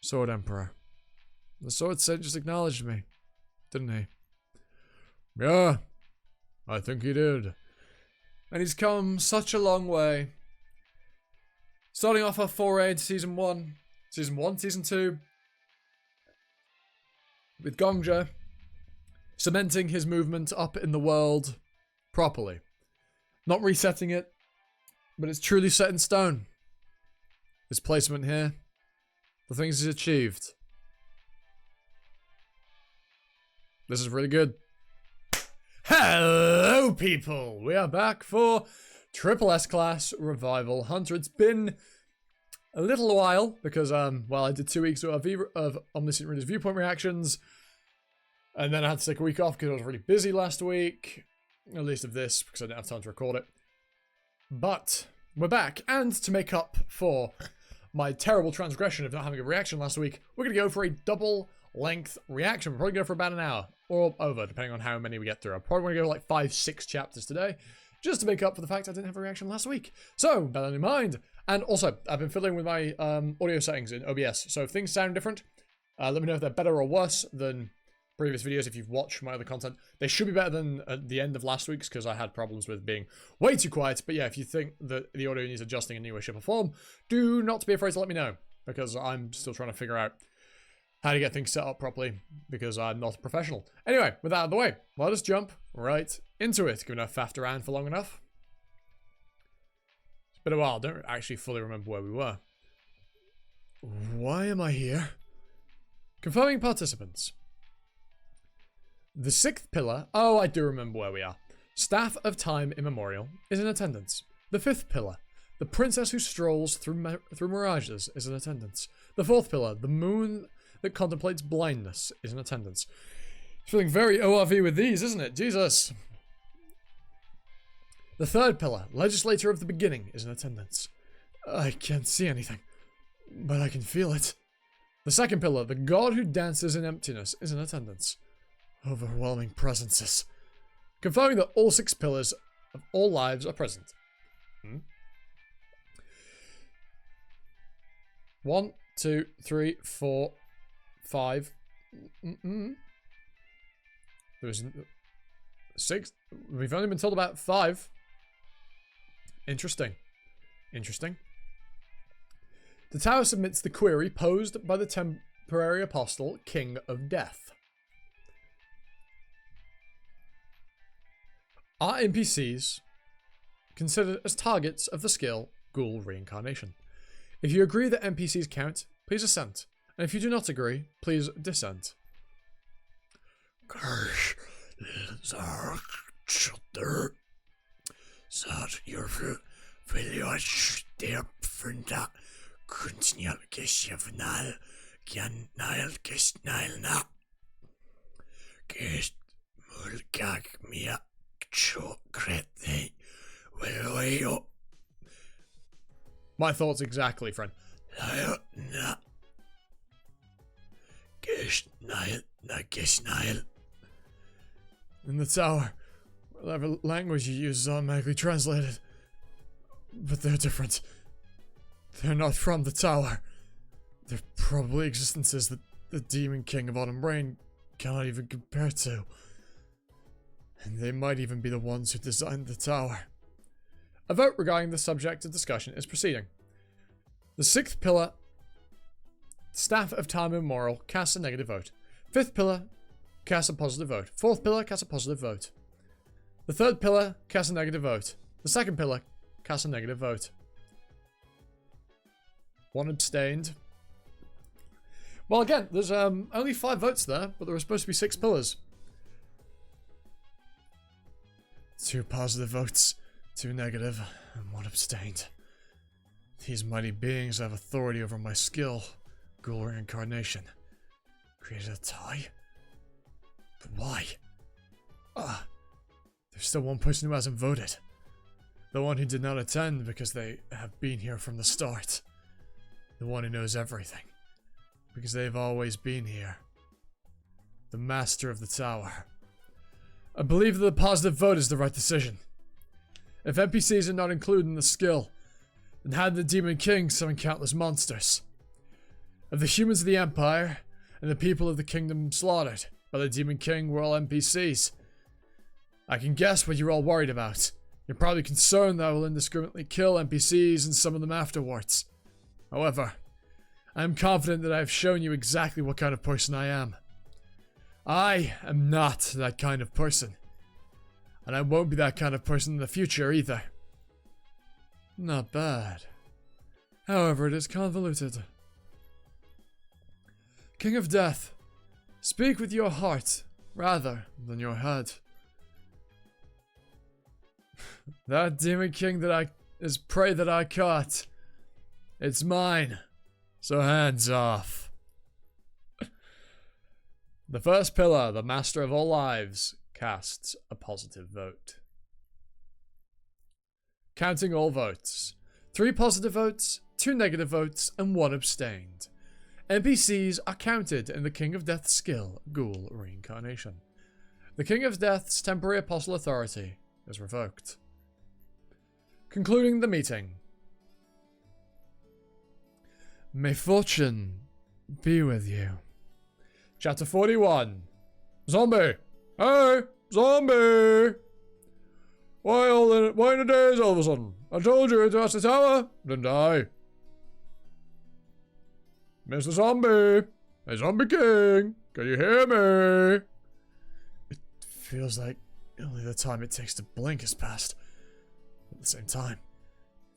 Sword Emperor. The Sword Saint just acknowledged me, didn't he? Yeah, I think he did. And he's come such a long way. Starting off our foray into Season 1, Season 2, with Gongja, cementing his movement up in the world properly. Not resetting it, but it's truly set in stone. His placement here, the things he's achieved. This is really good. Hello, people! We are back for Triple S Class Revival Hunter. It's been a little while because, well, I did 2 weeks of Omniscient Reader's Viewpoint reactions, and then I had to take a week off because I was really busy last week. At least of this, because I didn't have time to record it. But we're back, and to make up for my terrible transgression of not having a reaction last week, we're going to go for a double-length reaction. We're probably going to go for about an hour, or over, depending on how many we get through. I'm probably going to go like 5-6 chapters today, just to make up for the fact I didn't have a reaction last week. So, bear that in mind. And also, I've been fiddling with my audio settings in OBS, so if things sound different, let me know if they're better or worse than previous videos. If you've watched my other content, they should be better than at the end of last week's, because I had problems with being way too quiet. But yeah, if you think that the audio needs adjusting in any way, shape, or form, do not be afraid to let me know, because I'm still trying to figure out how to get things set up properly, because I'm not a professional. Anyway, with that out of the way, let us jump right into it. Given I've faffed around for long enough. It's been a while. I don't actually fully remember where we were. Why am I here? Confirming participants. The 6th pillar, oh, I do remember where we are. Staff of Time Immemorial is in attendance. The 5th pillar, the princess who strolls through mirages, is in attendance. The 4th pillar, the moon that contemplates blindness, is in attendance. Feeling very ORV with these, isn't it? Jesus. The 3rd pillar, legislator of the beginning, is in attendance. I can't see anything, but I can feel it. The 2nd pillar, the god who dances in emptiness, is in attendance. Overwhelming presences. Confirming that all 6 pillars of all lives are present. 1, 2, 3, 4, 5. There's 6. We've only been told about 5. Interesting. Interesting. The tower submits the query posed by the temporary apostle, King of Death. Are NPCs considered as targets of the skill Ghoul Reincarnation? If you agree that NPCs count, please assent. And if you do not agree, please dissent. My thoughts exactly, friend. In the tower, whatever language you use is automatically translated. But they're different. They're not from the tower. They're probably existences that the Demon King of Autumn Rain cannot even compare to. And they might even be the ones who designed the tower. A vote regarding the subject of discussion is proceeding. The 6th pillar, Staff of Time Immemorial, casts a negative vote. 5th pillar, casts a positive vote. 4th pillar, casts a positive vote. The 3rd pillar, casts a negative vote. The 2nd pillar, casts a negative vote. 1 abstained. Well, again, there's only 5 votes there, but there were supposed to be 6 pillars. 2 positive votes, 2 negative, and 1 abstained. These mighty beings have authority over my skill, Ghoul Reincarnation. Created a tie? But why? There's still one person who hasn't voted. The one who did not attend because they have been here from the start. The one who knows everything. Because they've always been here. The master of the tower. I believe that the positive vote is the right decision. If NPCs are not included in the skill, then had the Demon King summon countless monsters. of the humans of the Empire and the people of the kingdom slaughtered by the Demon King were all NPCs. I can guess what you're all worried about. You're probably concerned that I will indiscriminately kill NPCs and summon them afterwards. However, I am confident that I have shown you exactly what kind of person I am. I am not that kind of person. And I won't be that kind of person in the future either. Not bad. However, it is convoluted. King of Death, speak with your heart rather than your head. That Demon King is prey that I caught. It's mine. So hands off. The first pillar, the master of all lives, casts a positive vote. Counting all votes. 3 positive votes, 2 negative votes, and 1 abstained. NPCs are counted in the King of Death's skill, Ghoul Reincarnation. The King of Death's temporary apostle authority is revoked. Concluding the meeting. May fortune be with you. Chapter 41. Zombie! Hey! Zombie! Why in the days all of a sudden? I told you to ask the tower, didn't I? Mr. Zombie! Hey, Zombie King! Can you hear me? It feels like only the time it takes to blink has passed. At the same time,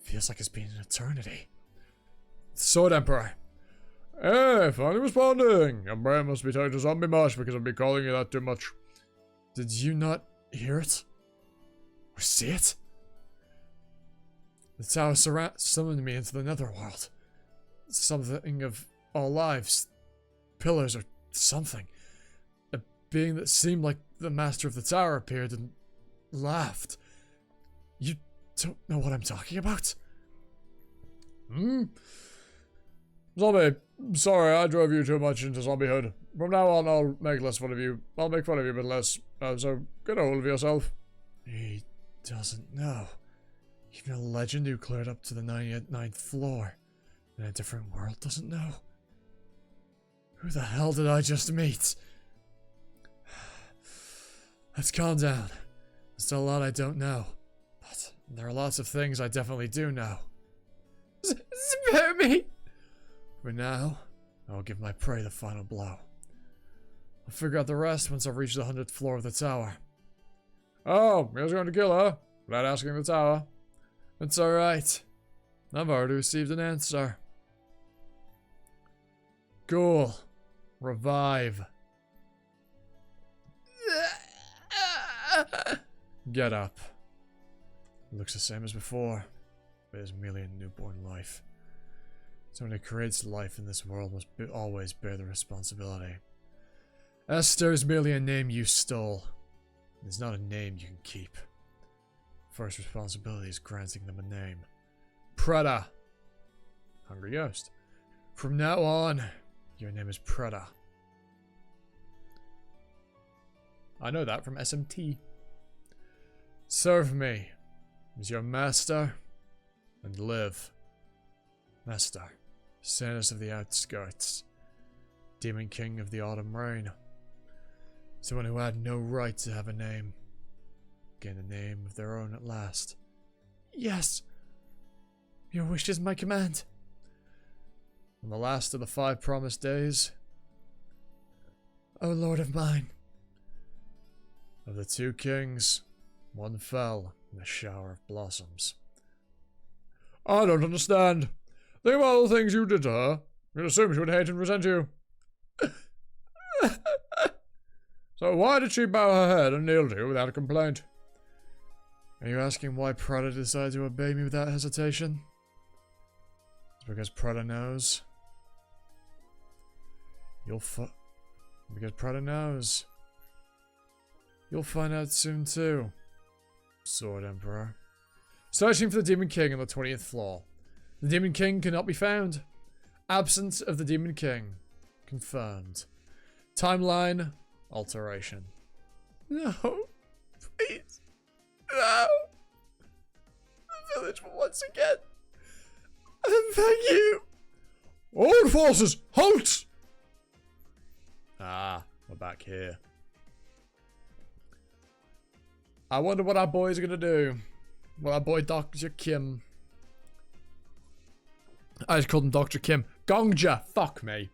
it feels like it's been an eternity. Sword Emperor. Hey, finally responding! Your brain must be tied to zombie mush because I've been calling you that too much. Did you not hear it? Or see it? The tower summoned me into the netherworld. Something of all lives. Pillars or something. A being that seemed like the master of the tower appeared and laughed. You don't know what I'm talking about? Zombie, sorry, I drove you too much into zombiehood. From now on, I'll make less fun of you. I'll make fun of you, but less. So, get a hold of yourself. He doesn't know. Even a legend who cleared up to the 99th floor in a different world doesn't know. Who the hell did I just meet? Let's calm down. There's still a lot I don't know. But there are lots of things I definitely do know. Spare me! For now, I'll give my prey the final blow. I'll figure out the rest once I've reached the 100th floor of the tower. Oh, you're going to kill her? Without asking the tower? It's alright. I've already received an answer. Ghoul. Revive. Get up. It looks the same as before, but it's merely a newborn life. Someone who creates life in this world must always bear the responsibility. Esther is merely a name you stole. It's not a name you can keep. First responsibility is granting them a name. Preda. Hungry Ghost. From now on, your name is Preda. I know that from SMT. Serve me as your master and live. Master, Sanus of the Outskirts, Demon King of the Autumn Rain. Someone who had no right to have a name. Gain a name of their own at last. Yes! Your wish is my command. On the last of the 5 promised days, O Lord of mine. Of the 2 kings, one fell in a shower of blossoms. I don't understand. Think about all the things you did to her. You'd assume she would hate and resent you. So why did she bow her head and kneel to you without a complaint? Are you asking why Preda decided to obey me without hesitation? It's because Preda knows. Because Preda knows. You'll find out soon too. Sword Emperor. Searching for the Demon King on the 20th floor. The Demon King cannot be found. Absence of the Demon King. Confirmed. Timeline alteration. No. Please. No. The village will once again. I beg you. All forces, halt! Ah, we're back here. I wonder what our boys are gonna do. Well, our boy Dr. Kim. I just called him Dr. Kim. Gongja, fuck me.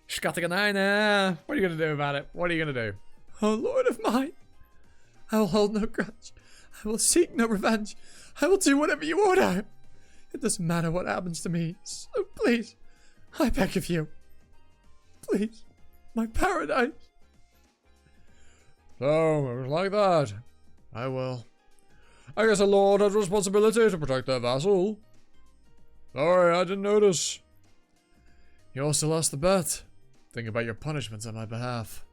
Shkataganina. What are you gonna do about it? What are you gonna do? Oh, Lord of mine. I will hold no grudge. I will seek no revenge. I will do whatever you order. It doesn't matter what happens to me. So please, I beg of you. Please, my paradise. So, it was like that. I will. I guess a lord has a responsibility to protect their vassal. Sorry, I didn't notice. You also lost the bet. Think about your punishments on my behalf.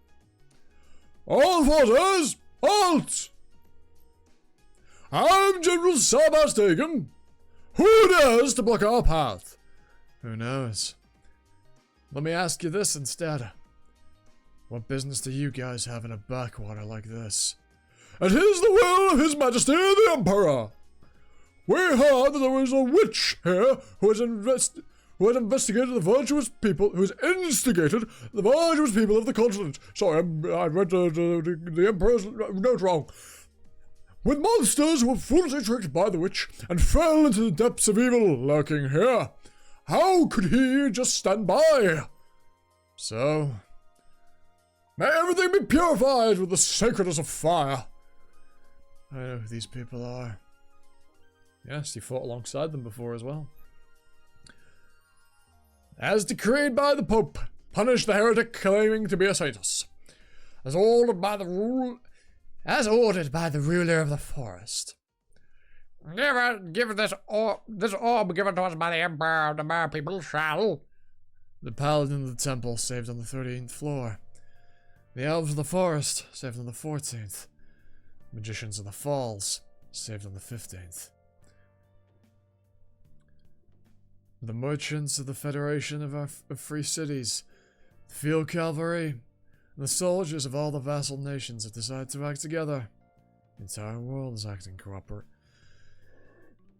All forces, halt! I'm General Sabastagan. Who dares to block our path? Who knows? Let me ask you this instead. What business do you guys have in a backwater like this? It is the will of His Majesty the Emperor. We heard that there was a witch here who has instigated the virtuous people of the continent. Sorry, I read the Emperor's note wrong. With monsters who were foolishly tricked by the witch and fell into the depths of evil lurking here. How could he just stand by? So, may everything be purified with the sacredness of fire. I know who these people are. Yes, you fought alongside them before as well. As decreed by the Pope, punish the heretic claiming to be a saint. As ordered by the ruler of the forest. Give this orb given to us by the Emperor, the mere people shall. The paladin of the temple saved on the 13th floor. The elves of the forest saved on the 14th. Magicians of the falls saved on the 15th. The merchants of the Federation of Free Cities, the field cavalry, and the soldiers of all the vassal nations have decided to act together. The entire world is acting cooperate.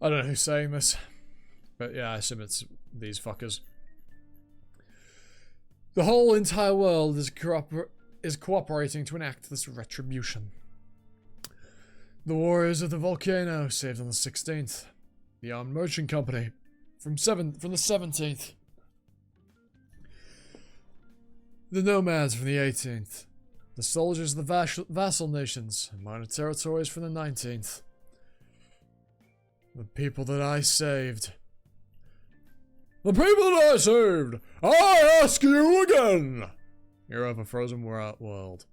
I don't know who's saying this, but yeah, I assume it's these fuckers. The whole entire world is cooperating to enact this retribution. The warriors of the volcano saved on the 16th. The armed merchant company from the 17th. The nomads from the 18th. The soldiers of the vassal nations and minor territories from the 19th. The people that I saved. The people that I saved! I ask you again! Hero of a frozen world.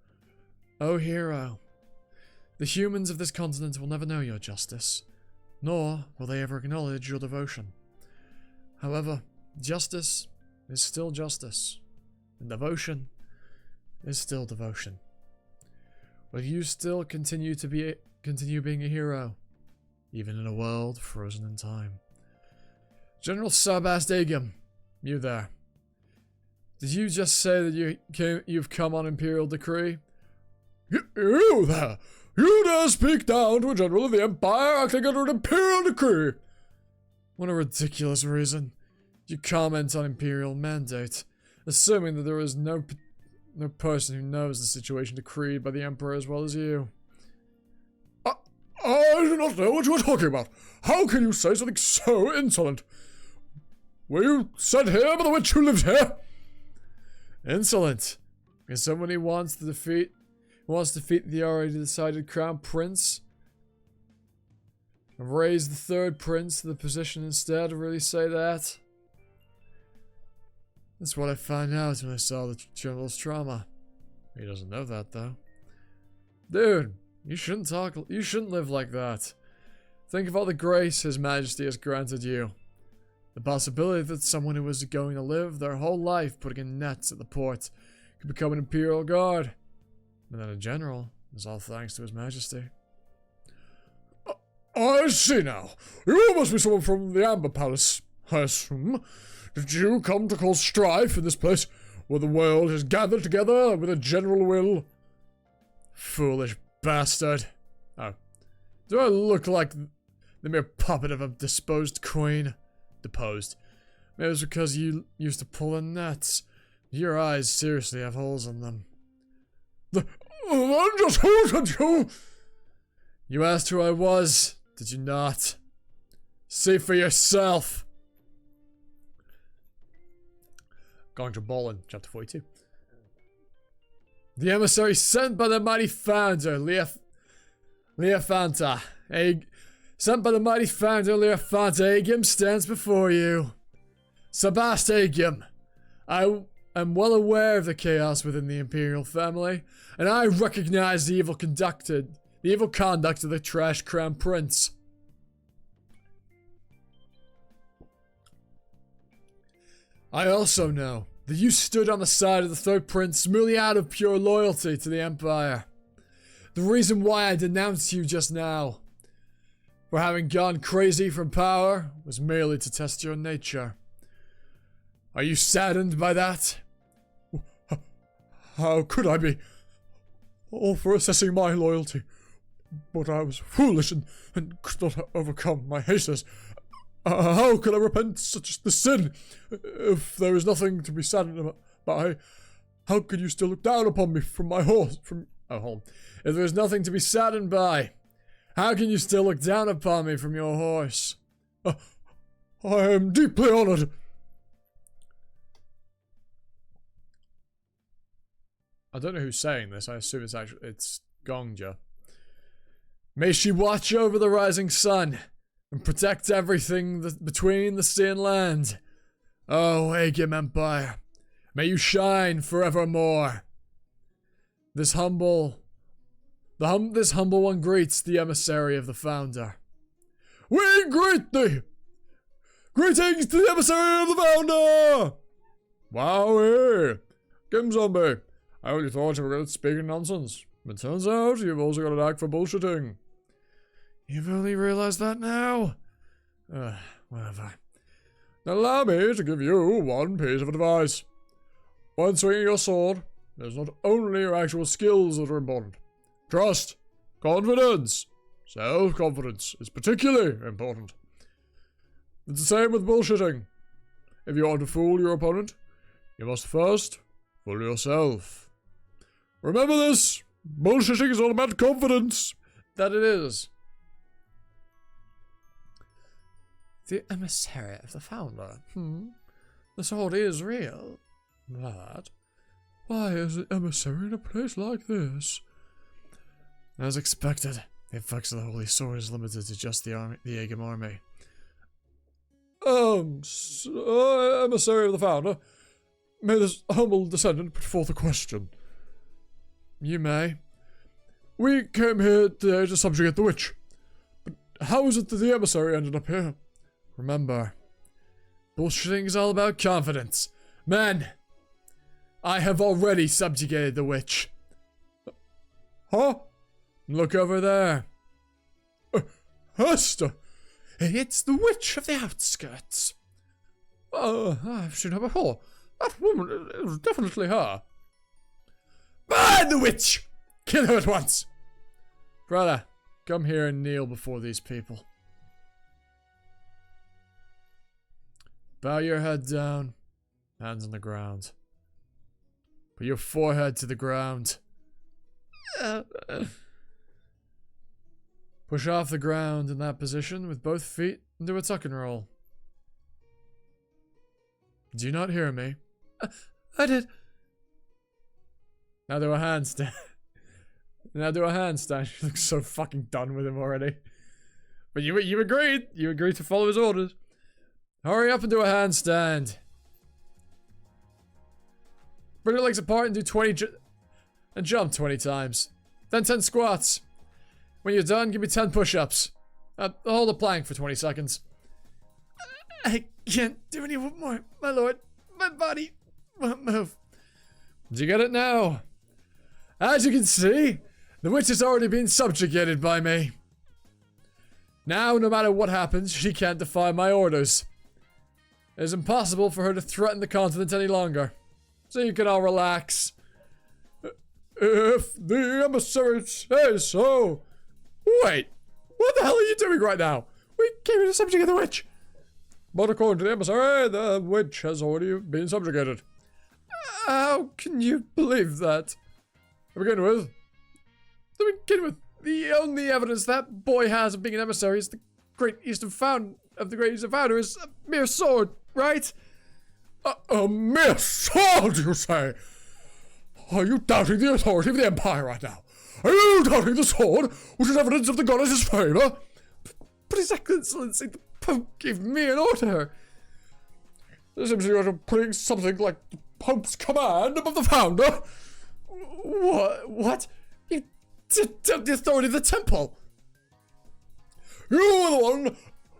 Oh, hero. The humans of this continent will never know your justice, nor will they ever acknowledge your devotion. However, justice is still justice, and devotion is still devotion. Will you still continue being a hero, even in a world frozen in time? General Sabas-Dagum, you there. Did you just say that you've come on Imperial decree? You there! You dare speak down to a general of the Empire acting under an Imperial decree! What a ridiculous reason. You comment on Imperial mandate, assuming that there is no person who knows the situation decreed by the Emperor as well as you. I do not know what you are talking about. How can you say something so insolent? Were you sent here by the witch who lives here? Insolent. Is someone who wants to defeat the already decided crown prince and raise the third prince to the position instead? Really say that? That's what I found out when I saw the general's trauma. He doesn't know that though. Dude, you shouldn't live like that. Think of all the grace His Majesty has granted you. The possibility that someone who was going to live their whole life putting in nets at the port could become an Imperial Guard. And then a general is all thanks to His Majesty. I see now. You must be someone from the Amber Palace, I assume. Did you come to cause strife in this place where the world has gathered together with a general will? Foolish bastard. Oh. Do I look like The mere puppet of a deposed queen. Deposed. Maybe it was because you used to pull the nets. Your eyes seriously have holes in them. I'm just hooting you! You asked who I was, did you not? See for yourself! Going to Bolin, chapter 42. The emissary sent by the mighty founder, Leofanta. Sent by the mighty founder, Leofanta Aegim stands before you. Sabast Aegim. I am well aware of the chaos within the Imperial family, and I recognize the evil conduct of the trash crown prince. I also know that you stood on the side of the third prince merely out of pure loyalty to the Empire. The reason why I denounced you just now for having gone crazy from power was merely to test your nature. Are you saddened by that? How could I be? All for assessing my loyalty. But I was foolish and could not overcome my haters. How could I repent such the sin? If there is nothing to be saddened by, how could you still look down upon me from my horse? If there is nothing to be saddened by, how can you still look down upon me from your horse? I am deeply honored. I don't know who's saying this. I assume it's Gongja. May she watch over the rising sun and protect everything between the sea and land. Oh, Aegim Empire, may you shine forevermore. This humble one greets the emissary of the founder. We greet thee! Greetings to the emissary of the founder! Wowie! Kim Zombie, I only thought you were good at speaking nonsense. But turns out you've also got an act for bullshitting. You've only realized that now? Whatever. Now allow me to give you one piece of advice. When swinging your sword, there's not only your actual skills that are important. Trust, confidence, self-confidence is particularly important. It's the same with bullshitting. If you want to fool your opponent, you must first fool yourself. Remember this, bullshitting is all about confidence. That it is. The emissary of the founder. The sword is real. But why is the emissary in a place like this? As expected, the effects of the holy sword is limited to just the Aegim army. Emissary of the founder, may this humble descendant put forth a question? You may. We came here today to subjugate the witch. But how is it that the emissary ended up here? Remember, bullshitting is all about confidence. Men, I have already subjugated the witch. Huh? Look over there. Hester! It's the witch of the outskirts. I've seen her before. That woman, it was definitely her. Burn the witch! Kill her at once! Brother, come here and kneel before these people. Bow your head down, hands on the ground. Put your forehead to the ground. Push off the ground in that position with both feet into a tuck and roll. Do you not hear me? I did. Now do a handstand. Now do a handstand. She looks so fucking done with him already. But you agreed. You agreed to follow his orders. Hurry up and do a handstand. Bring your legs apart and do 20 and jump 20 times. Then 10 squats. When you're done, give me 10 push-ups. Hold a plank for 20 seconds. I can't do any more, my lord. My body won't move. Do you get it now? As you can see, the witch has already been subjugated by me. Now, no matter what happens, she can't defy my orders. It is impossible for her to threaten the continent any longer. So you can all relax. If the emissary says so. Wait, what the hell are you doing right now? We came here to subjugate the witch. But according to the emissary, the witch has already been subjugated. How can you believe that? To begin with, the only evidence that boy has of being an emissary is the Great Eastern Founder is a mere sword, right? A mere sword, you say? Are you doubting the authority of the Empire right now? Are you doubting the sword, which is evidence of the goddess's favour? But His Excellency, the Pope gave me an order. There seems you are putting something like the Pope's command above the Founder. What? You doubt the authority of the temple. You are the one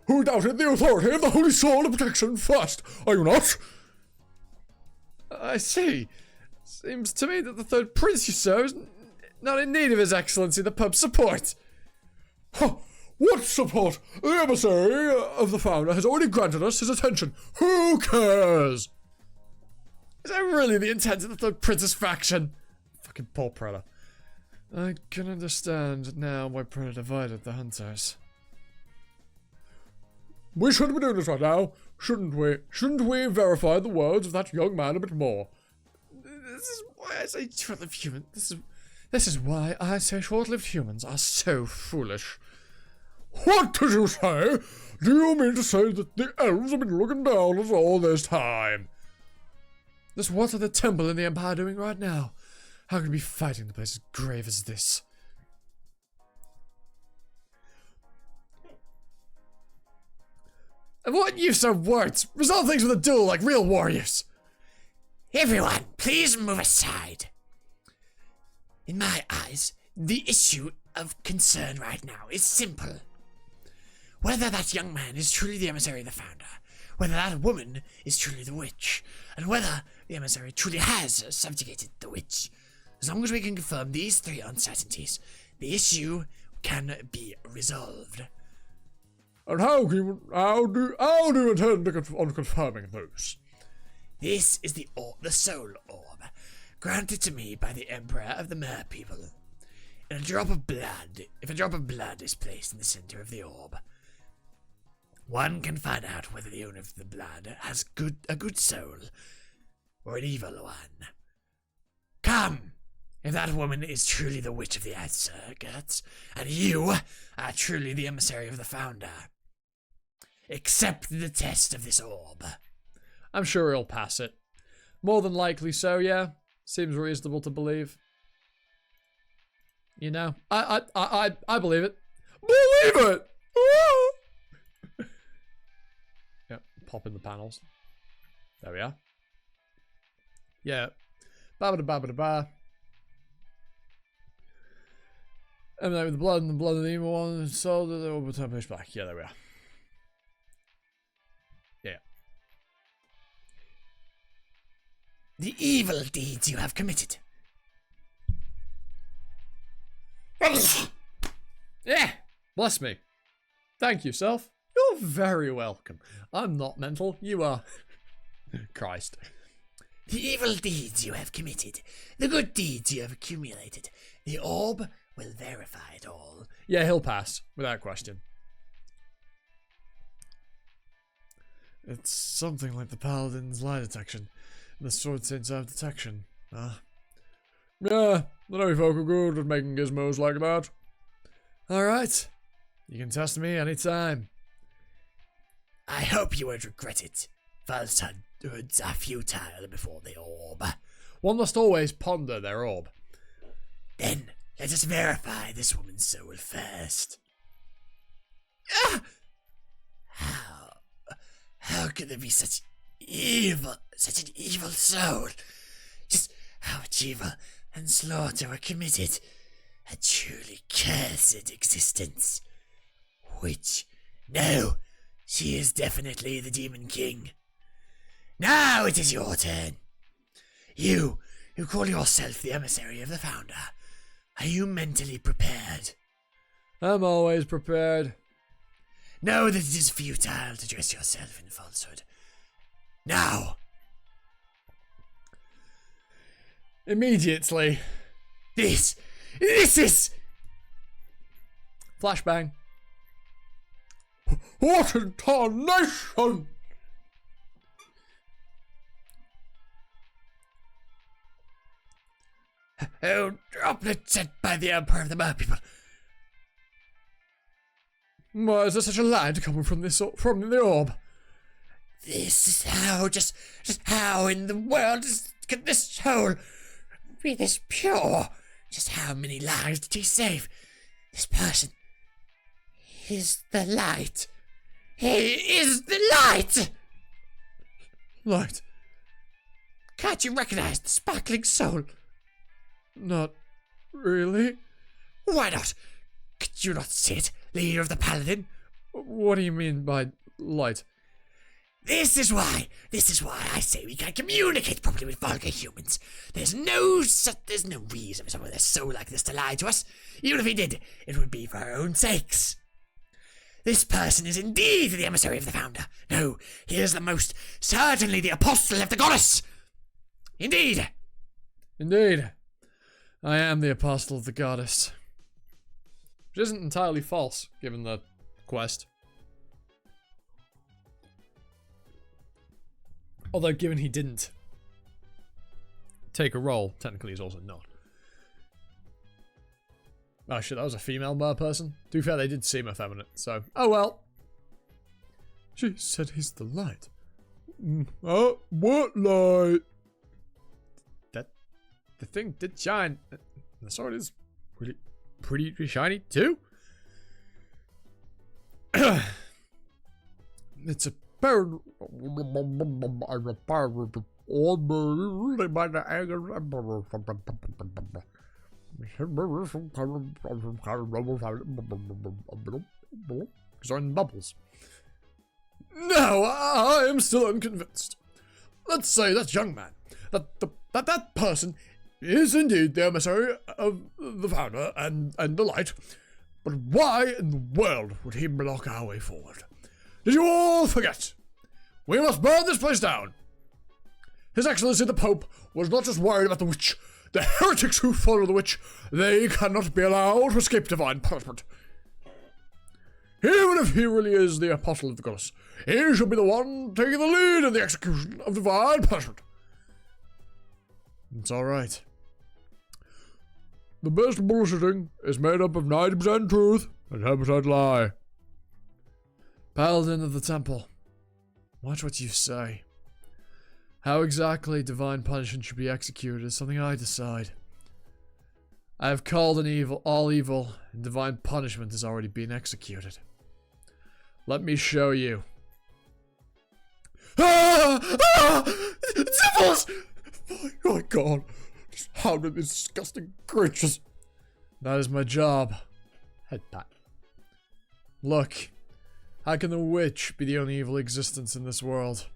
who doubted the authority of the Holy Sword of Protection first, are you not? I see. Seems to me that the third prince you serve is not in need of His Excellency the Pope's support. Huh. What support? The emissary of the Founder has already granted us his attention. Who cares? Is that really the intent of the third prince's faction? Fucking poor Preda. I can understand now why Preda divided the hunters. We shouldn't be doing this right now, shouldn't we? Shouldn't we verify the words of that young man a bit more? This is why I say short-lived humans. This is why I say short-lived humans are so foolish. What did you say? Do you mean to say that the elves have been looking down us all this time? Just what are the temple and the Empire doing right now? How can we be fighting the place as grave as this? And what use of words? Resolve things with a duel like real warriors. Everyone, please move aside. In my eyes, the issue of concern right now is simple. Whether that young man is truly the emissary of the Founder, whether that woman is truly the witch, and whether the emissary truly has subjugated the witch. As long as we can confirm these three uncertainties, the issue can be resolved. And how do you intend on confirming those? This is the soul orb, granted to me by the Emperor of the Mer people. If a drop of blood is placed in the center of the orb, one can find out whether the owner of the blood has a good soul or an evil one. Come, if that woman is truly the witch of the outskirts, and you are truly the emissary of the Founder, accept the test of this orb. I'm sure he'll pass it. More than likely so, yeah. Seems reasonable to believe. You know, I believe it. Believe it! Yep, pop in the panels. There we are. Yeah. Ba-ba-da-ba-ba-da-ba. And then with the blood and the evil one, so that they will turn push back. Yeah, there we are. Yeah. The evil deeds you have committed. Yeah, bless me. Thank you, self. You're very welcome. I'm not mental, you are. Christ. The evil deeds you have committed, the good deeds you have accumulated, the orb will verify it all. Yeah, he'll pass, without question. It's something like the Paladin's lie detection, and the Sword Saint's eye of detection. Yeah, the Navy folk are good at making gizmos like that. Alright, you can test me anytime. I hope you won't regret it. Falsehoods are futile before the orb. One must always ponder their orb. Then, let us verify this woman's soul first. How could there be such an evil soul? Just how much evil and slaughter were committed. A truly cursed existence. Which, no, she is definitely the Demon King. Now it is your turn. You call yourself the emissary of the Founder. Are you mentally prepared? I'm always prepared. Know that it is futile to dress yourself in falsehood. Now. Immediately. This is... Flashbang. What in tarnation? Oh, droplet sent by the Emperor of the Merpeople. Why is there such a light coming from from the orb? This is how, just how in the world could this soul be this pure? Just how many lives did he save? This person is the light. He is the light! Light? Can't you recognize the sparkling soul? Not really. Why not? Could you not see it, leader of the Paladin? What do you mean by light? This is why I say we can't communicate properly with vulgar humans. There's no reason for someone with a soul like this to lie to us. Even if he did, it would be for our own sakes. This person is indeed the emissary of the founder. No, he is the most certainly the apostle of the goddess. Indeed. Indeed. I am the apostle of the goddess. Which isn't entirely false, given the quest. Although, given he didn't take a role, technically he's also not. Oh shit, that was a female mer person. To be fair, they did seem effeminate, so... Oh well. She said he's the light. Oh, what light? The thing did shine. The sword is pretty shiny too. It's a burn. I repair the orb by the anger. Join bubbles. No, I am still unconvinced. Let's say that young man, that person, is indeed the emissary of the founder and the light, but why in the world would he block our way forward? Did you all forget? We must burn this place down. His Excellency the Pope was not just worried about the witch. The heretics who follow the witch, they cannot be allowed to escape divine punishment. Even if he really is the apostle of the goddess, he should be the one taking the lead in the execution of divine punishment. It's alright. The best bullshitting is made up of 90% truth and 10% lie. Paladin of the Temple, watch what you say. How exactly divine punishment should be executed is something I decide. I have called all evil, and divine punishment has already been executed. Let me show you. Devils! My god. Just hounded these disgusting creatures. That is my job. Head pat. Look. How can the witch be the only evil existence in this world?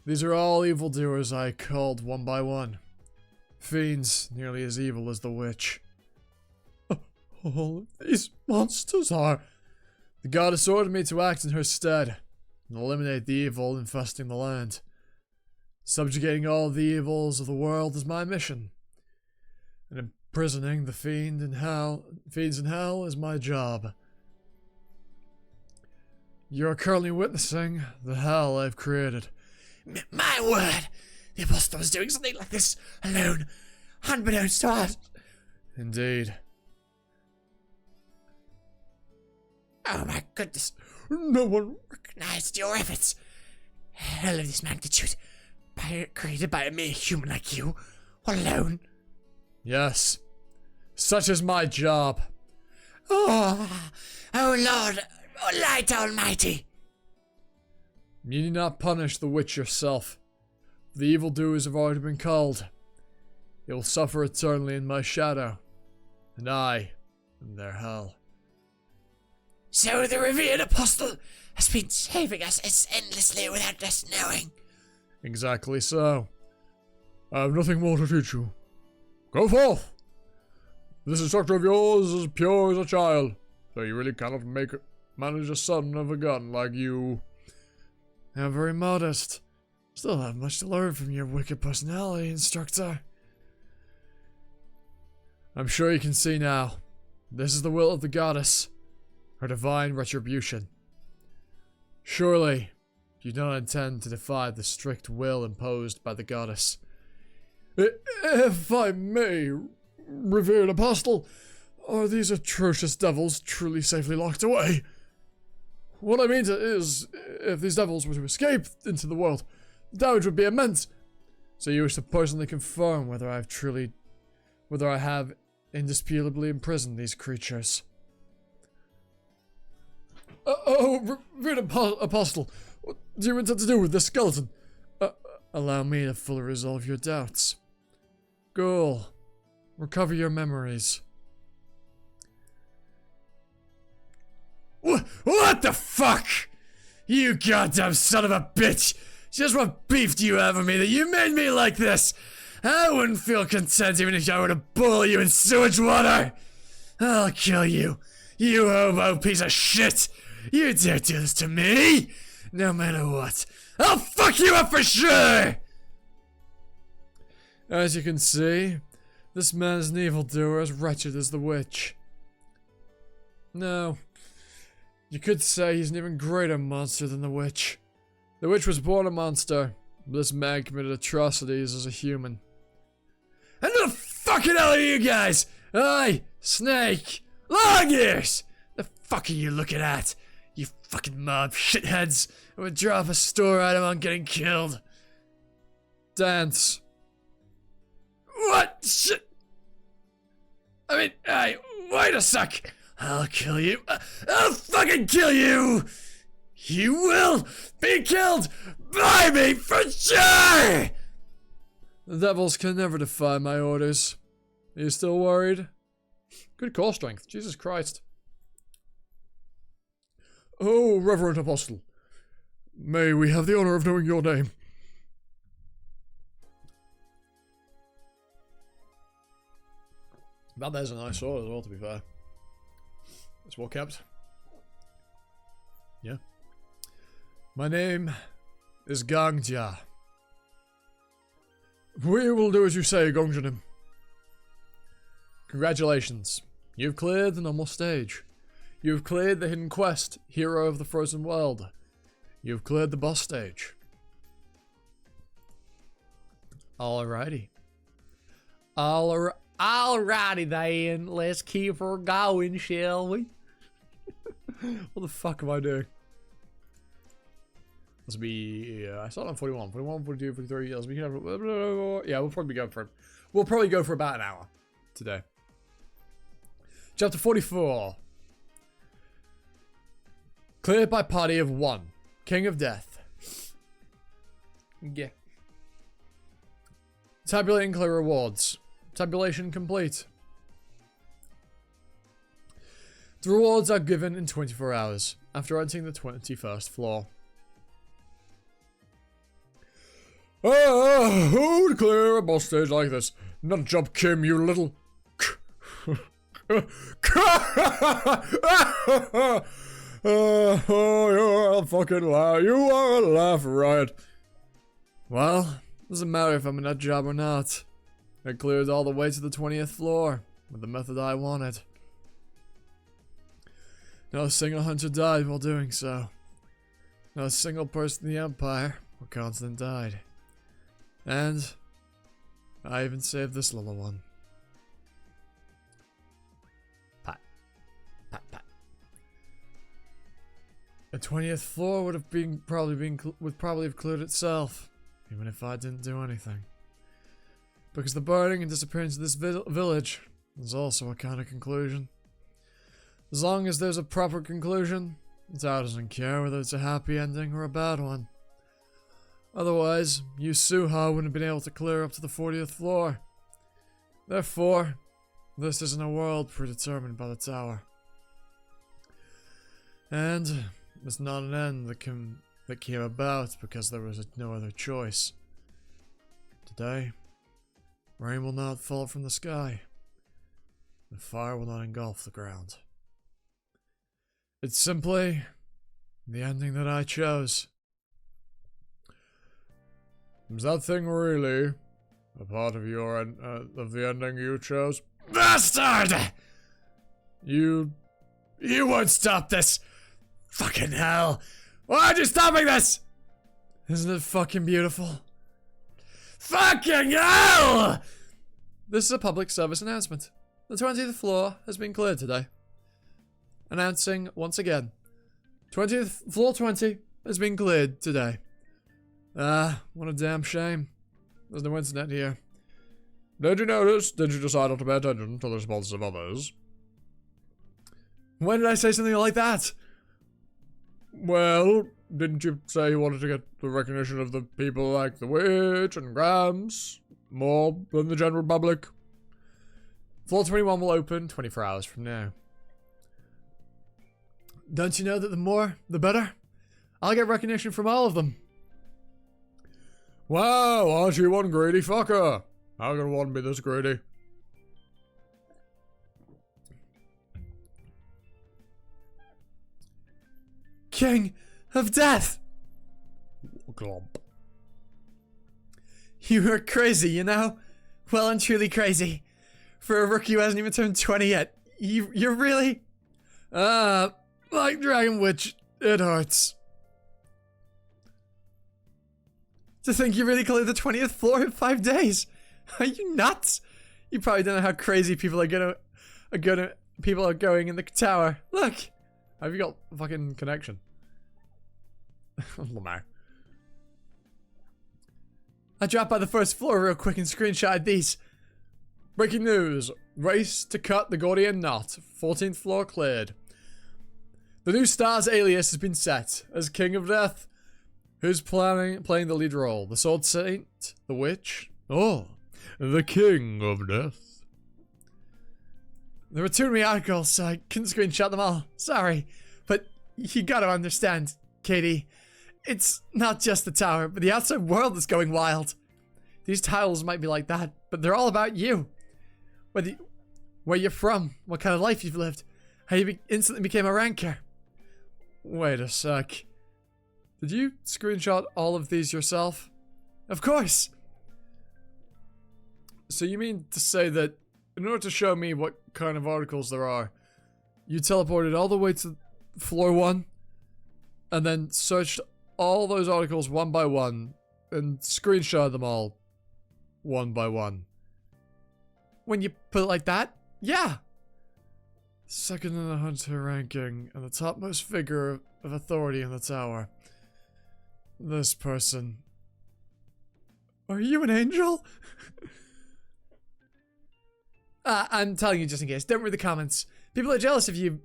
These are all evildoers I culled one by one. Fiends nearly as evil as the witch. All of these monsters are... The goddess ordered me to act in her stead and eliminate the evil infesting the land. Subjugating all the evils of the world is my mission, and imprisoning the fiends in hell is my job. You are currently witnessing the hell I've created. My word! The apostle was doing something like this alone, unbeknownst to us. Indeed. Oh my goodness! No one recognized your efforts. Hell of this magnitude, created by a mere human like you, all alone. Yes. Such is my job. Oh Lord, oh Light Almighty! You need not punish the witch yourself. The evildoers have already been culled. They will suffer eternally in my shadow, and I am their hell. So the revered apostle has been saving us as endlessly without us knowing. Exactly so. I have nothing more to teach you. Go forth! This instructor of yours is as pure as a child, so you really cannot manage a son of a gun like you. I'm very modest. Still have much to learn from your wicked personality, instructor. I'm sure you can see now. This is the will of the goddess. Her divine retribution. Surely, you don't intend to defy the strict will imposed by the goddess. If I may, revered apostle, are these atrocious devils truly safely locked away? What I mean is, if these devils were to escape into the world, the damage would be immense. So you wish to personally confirm whether I have indisputably imprisoned these creatures. Revered apostle, what do you intend to do with this skeleton? Allow me to fully resolve your doubts. Ghoul, recover your memories. What the fuck? You goddamn son of a bitch! Just what beef do you have with me that you made me like this? I wouldn't feel content even if I were to boil you in sewage water! I'll kill you, you hobo piece of shit! You dare do this to me? No matter what, I'll fuck you up for sure! As you can see, this man is an evildoer as wretched as the witch. No, you could say he's an even greater monster than the witch. The witch was born a monster, but this man committed atrocities as a human. And who the fucking hell are you guys? Aye, Snake, Longears! The fuck are you looking at? You fucking mob shitheads who would drop a store item on getting killed. Dance. What? Shit. I mean, hey, wait a sec. I'll kill you. I'll fucking kill you! You will be killed by me for sure! The devils can never defy my orders. Are you still worried? Good core strength, Jesus Christ. Oh, Reverend Apostle. May we have the honor of knowing your name? That there's a nice sword as well, to be fair. It's well kept. Yeah. My name is Gangjia. We will do as you say, Gongjanim. Congratulations. You've cleared the normal stage. You've cleared the hidden quest, Hero of the Frozen World. You've cleared the boss stage. Alrighty. Alrighty then, let's keep her going, shall we? What the fuck am I doing? This will be, I started on 41, 42, 43, yeah, we'll probably go for it. We'll probably go for about an hour today. Chapter 44. Cleared by party of 1. King of Death. Yeah. Tabulating clear rewards. Tabulation complete. The rewards are given in 24 hours, after entering the 21st floor. Who would clear a boss stage like this? Not jump Kim, you little... you're a fucking laugh. You are a laugh riot. Well, doesn't matter if I'm in that job or not. I cleared all the way to the 20th floor with the method I wanted. Not a single hunter died while doing so. Not a single person in the Empire or continent died. And I even saved this little one. Pat. Pat, pat. The 20th floor would probably have cleared itself, even if I didn't do anything. Because the burning and disappearance of this village is also a kind of conclusion. As long as there's a proper conclusion, the Tao doesn't care whether it's a happy ending or a bad one. Otherwise, you Suha wouldn't have been able to clear up to the 40th floor. Therefore, this isn't a world predetermined by the tower. And it's not an end that came about because there was no other choice. Today, rain will not fall from the sky. The fire will not engulf the ground. It's simply the ending that I chose. Is that thing really a part of your of the ending you chose? Bastard! You won't stop this! Fucking hell! Why aren't you stopping this? Isn't it fucking beautiful? Fucking hell! This is a public service announcement. The 20th floor has been cleared today. Announcing once again. 20th floor 20 has been cleared today. What a damn shame. There's no internet here. Did you notice? Did you decide not to pay attention to the responses of others? When did I say something like that? Well, didn't you say you wanted to get the recognition of the people like the witch and Grams more than the general public? Floor 21 will open 24 hours from now. Don't you know that the more, the better? I'll get recognition from all of them. Wow, aren't you one greedy fucker? How can one be this greedy? King of Death! Glomp. You are crazy, you know? Well and truly crazy. For a rookie who hasn't even turned 20 yet. You're really... like Dragon Witch, it hurts. To think you really cleared the 20th floor in 5 days. Are you nuts? You probably don't know how crazy people are going in the tower. Look! Have you got fucking connection? Lamar. I dropped by the first floor real quick and screenshotted these. Breaking news. Race to cut the Gordian knot. 14th floor cleared. The new star's alias has been set as King of Death. Who's playing the lead role? The Sword Saint? The Witch? Oh, the King of Death. There were too many articles, so I couldn't screenshot them all. Sorry. But you gotta understand, Katie. It's not just the tower, but the outside world is going wild. These titles might be like that, but they're all about you. Where you're from, what kind of life you've lived, how you instantly became a ranker. Wait a sec. Did you screenshot all of these yourself? Of course! So you mean to say that in order to show me what kind of articles there are, you teleported all the way to floor 1 and then searched all those articles one by one and screenshot them all one by one? When you put it like that, yeah! Second in the hunter ranking and the topmost figure of authority in the tower. This person. Are you an angel? I'm telling you just in case. Don't read the comments. People are jealous of you.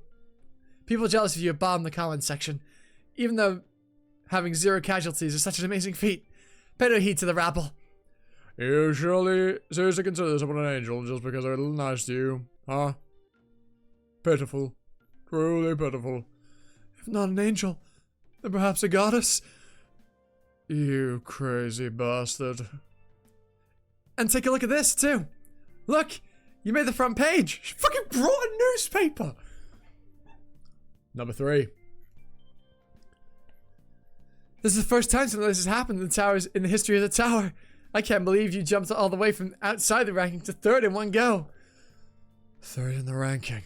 People are jealous of you at bottom of the comments section. Even though having 0 casualties is such an amazing feat. Pay no heed to the rabble. You surely seriously consider someone an angel just because they're a little nice to you, huh? Pitiful. Truly pitiful. If not an angel, then perhaps a goddess? You crazy bastard. And take a look at this, too. Look! You made the front page! She fucking brought a newspaper! Number 3. This is the first time something like this has happened in the towers in the history of the tower. I can't believe you jumped all the way from outside the ranking to 3rd in one go. 3rd in the ranking.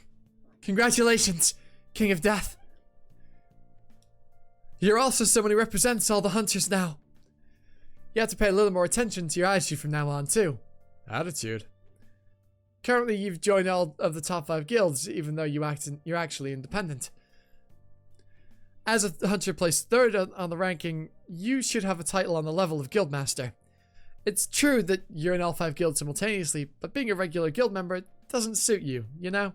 Congratulations, King of Death. You're also someone who represents all the hunters now. You have to pay a little more attention to your attitude from now on, too. Attitude? Currently, you've joined all of the top 5 guilds, even though you're actually independent. As a hunter placed 3rd on the ranking, you should have a title on the level of Guildmaster. It's true that you're in all 5 guilds simultaneously, but being a regular guild member doesn't suit you, you know?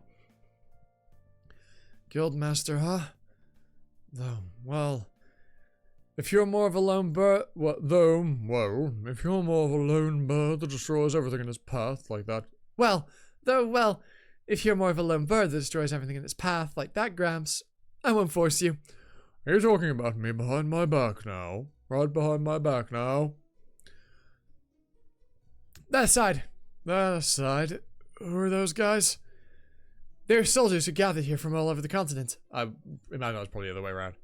Guildmaster, huh? Though, well... If you're more of a lone bird... if you're more of a lone bird that destroys everything in its path, like that... if you're more of a lone bird that destroys everything in its path, like that, Gramps, I won't force you. Are you talking about me behind my back now? Right behind my back now? That aside, who are those guys? They're soldiers who gathered here from all over the continent. I imagine it's probably the other way around.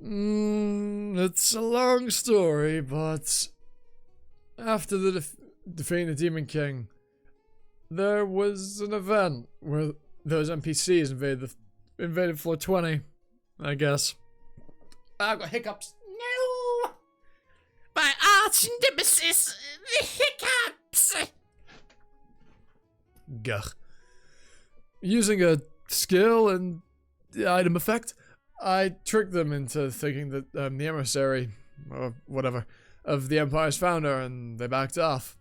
It's a long story, but after the defeating the Demon King, there was an event where those NPCs invaded floor 20. I guess. I've got hiccups. No! My arch nemesis, the hiccups! Gah. Using a skill and the item effect, I tricked them into thinking that I'm the emissary, or whatever, of the Empire's founder, and they backed off.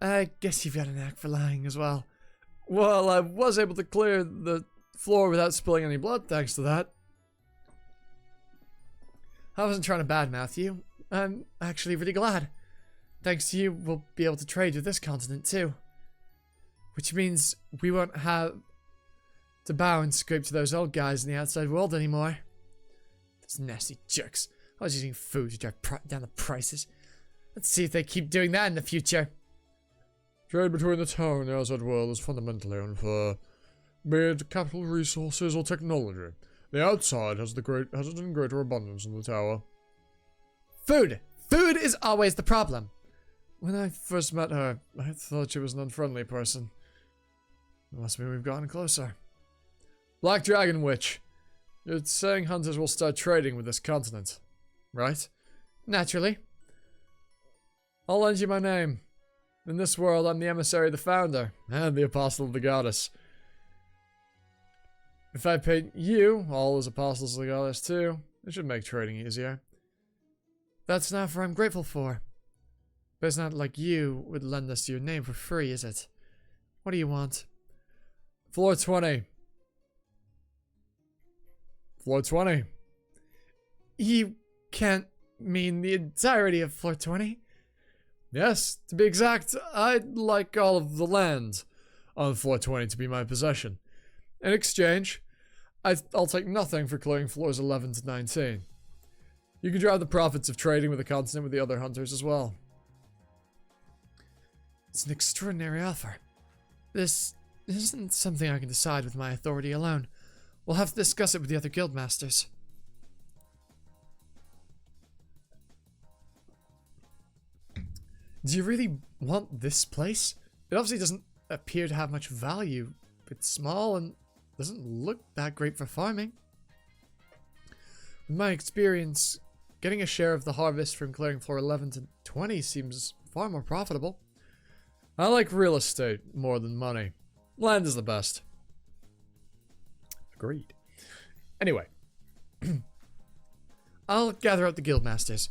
I guess you've got a knack for lying as well. Well, I was able to clear the floor without spilling any blood thanks to that. I wasn't trying to badmouth you. I'm actually really glad. Thanks to you, we'll be able to trade with this continent too. Which means we won't have to bow and scrape to those old guys in the outside world anymore. Those nasty jerks. I was using food to drive down the prices. Let's see if they keep doing that in the future. Trade between the tower and the outside world is fundamentally unfair. Be it capital resources or technology. The outside has it in greater abundance than the tower. Food! Food is always the problem! When I first met her, I thought she was an unfriendly person. It must mean we've gotten closer. Black Dragon Witch. You're saying hunters will start trading with this continent, right? Naturally. I'll lend you my name. In this world, I'm the emissary of the founder, and the apostle of the goddess. If I paid you, all as apostles of the goddess too, it should make trading easier. That's not what I'm grateful for. But it's not like you would lend us your name for free, is it? What do you want? Floor 20. Floor 20. You can't mean the entirety of floor 20? Yes, to be exact, I'd like all of the land on floor 20 to be my possession. In exchange, I'll take nothing for clearing floors 11 to 19. You can drive the profits of trading with the continent with the other hunters as well. It's an extraordinary offer. This isn't something I can decide with my authority alone. We'll have to discuss it with the other guildmasters. Do you really want this place? It obviously doesn't appear to have much value. It's small and doesn't look that great for farming. With my experience, getting a share of the harvest from clearing floor 11 to 20 seems far more profitable. I like real estate more than money. Land is the best. Agreed. Anyway. I'll gather up the guildmasters.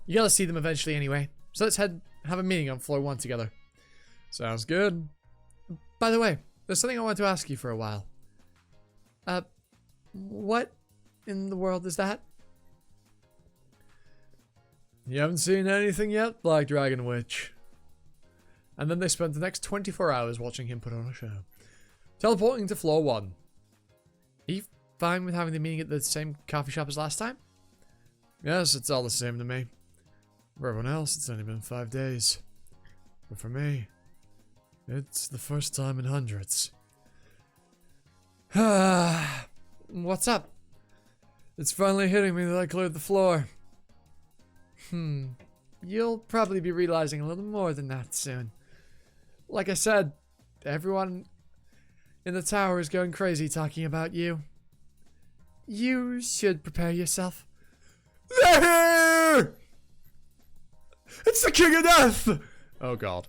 You gotta see them eventually anyway. So let's have a meeting on floor 1 together. Sounds good. By the way, there's something I wanted to ask you for a while. What in the world is that? You haven't seen anything yet, Black Dragon Witch? And then they spent the next 24 hours watching him put on a show. Teleporting to floor 1. Are you fine with having the meeting at the same coffee shop as last time? Yes, it's all the same to me. For everyone else, it's only been 5 days. But for me, it's the first time in hundreds. What's up? It's finally hitting me that I cleared the floor. You'll probably be realizing a little more than that soon. Like I said, everyone in the tower is going crazy talking about you. You should prepare yourself. There! It's the King of Death! Oh god.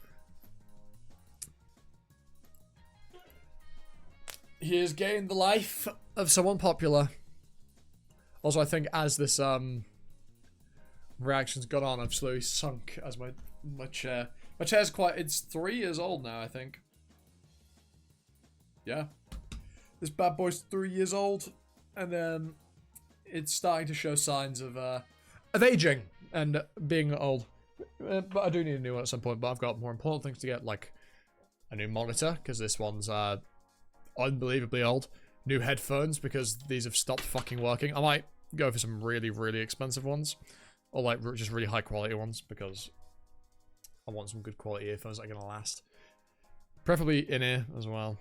He has gained the life of someone popular. Also, I think as this reaction's gone on, I've slowly sunk as my chair. My chair's it's 3 years old now, I think. Yeah. This bad boy's 3 years old, and it's starting to show signs of aging and being old. But I do need a new one at some point, but I've got more important things to get, like a new monitor, because this one's unbelievably old. New headphones, because these have stopped fucking working. I might go for some really, really expensive ones. Or like just really high quality ones, because I want some good quality earphones that are going to last. Preferably in-ear as well.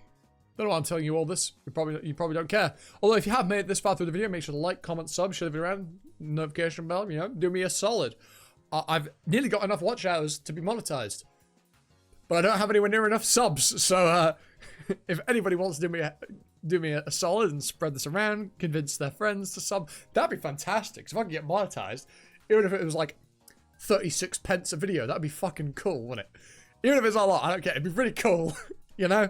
Don't know why I'm telling you all this. You probably don't care. Although if you have made it this far through the video, make sure to like, comment, sub, share the video around, notification bell, do me a solid. I've nearly got enough watch hours to be monetized. But I don't have anywhere near enough subs, so if anybody wants to do me do me a solid and spread this around, convince their friends to sub. That'd be fantastic. 'Cause if I can get monetized, even if it was like 36 pence a video, that'd be fucking cool, wouldn't it? Even if it's a lot, I don't care. It'd be pretty cool, you know?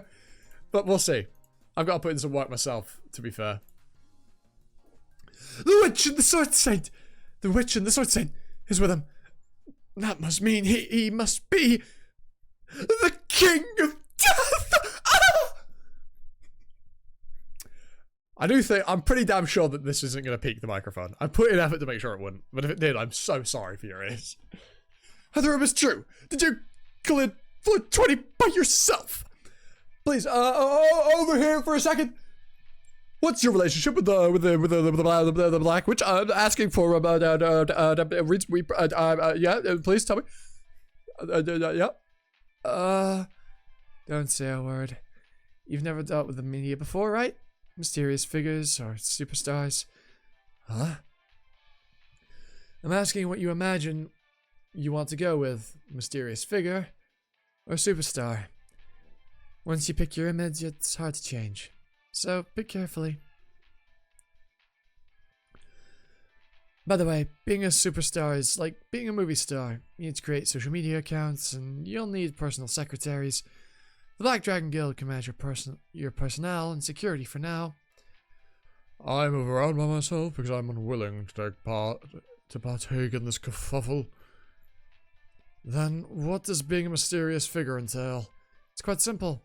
But we'll see. I've got to put in some work myself, to be fair. The witch and the sword saint! The witch and the sword saint is with him. That must mean he must be the king of death! Ah! I do think, I'm pretty damn sure that this isn't going to peak the microphone. I put in effort to make sure it wouldn't, but if it did, I'm so sorry for your ears. The rumor is true. Did you kill it for 20 by yourself? Please, over here for a second. What's your relationship with the black witch? I'm asking for yeah. Please tell me. Yeah. Don't say a word. You've never dealt with the media before, right? Mysterious figures or superstars. Huh? I'm asking what you imagine you want to go with. Mysterious figure or superstar. Once you pick your image, it's hard to change. So, pick carefully. By the way, being a superstar is like being a movie star. You need to create social media accounts, and you'll need personal secretaries. The Black Dragon Guild can manage your personnel and security for now. I move around by myself because I'm unwilling to partake in this kerfuffle. Then, what does being a mysterious figure entail? It's quite simple.